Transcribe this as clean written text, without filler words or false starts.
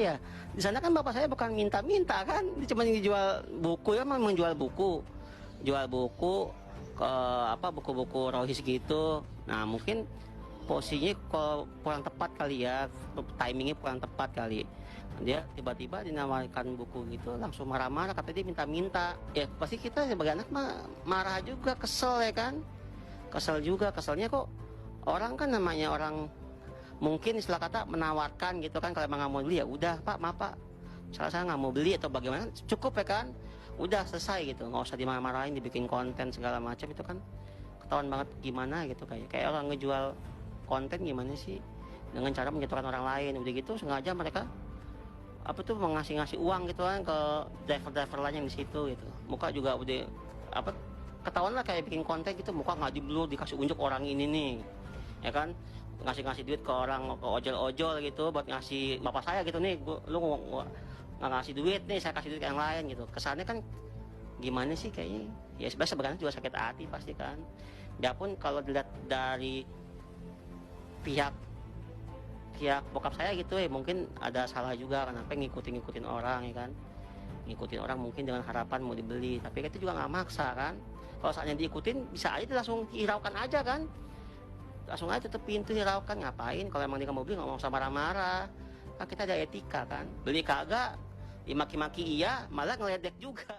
saya. Di sana kan bapak saya bukan minta-minta kan, dia cuma jual buku, ya memang menjual buku, jual buku ke apa, buku-buku rohis gitu. Nah mungkin posisinya kurang tepat kali ya, timingnya kurang tepat kali. Dia tiba-tiba dinawarkan buku gitu, langsung marah-marah, kata dia minta-minta. Ya pasti kita sebagai anak mah marah juga, kesel ya kan, kesel juga. Keselnya kok orang kan, namanya orang mungkin istilah kata menawarkan gitu kan, kalau emang nggak mau beli ya udah pak, maaf pak, saya nggak mau beli atau bagaimana, cukup ya kan, udah selesai gitu, nggak usah dimarah-marahin, dibikin konten segala macam. Itu kan ketahuan banget gimana gitu, kayak orang ngejual konten gimana sih, dengan cara menjatuhkan orang lain. Udah gitu sengaja mereka apa tuh mengasih uang gitu kan ke driver lain yang di situ gitu. Muka juga udah apa, ketahuan lah kayak bikin konten gitu, muka ngaju dulu, dikasih unjuk orang ini nih ya kan, ngasih duit ke orang, ke ojol-ojol gitu, buat ngasih bapak saya gitu nih, lu nggak ngasih duit nih, saya kasih duit ke yang lain gitu. Kesannya kan gimana sih kayaknya ya, sebenarnya juga sakit hati pasti kan. Dia pun kalau dilihat dari pihak bokap saya gitu ya, mungkin ada salah juga, kenapa ngikutin orang ya kan, ngikutin orang mungkin dengan harapan mau dibeli, tapi itu juga nggak maksa kan. Kalau saatnya diikutin bisa aja langsung hiraukan aja kan, langsung aja tutup pintu, hiraukan. Ngapain kalau emang dia nggak mau beli, nggak usah marah-marah kan, kita ada etika kan. Beli kagak dimaki-maki iya, malah ngeledek juga.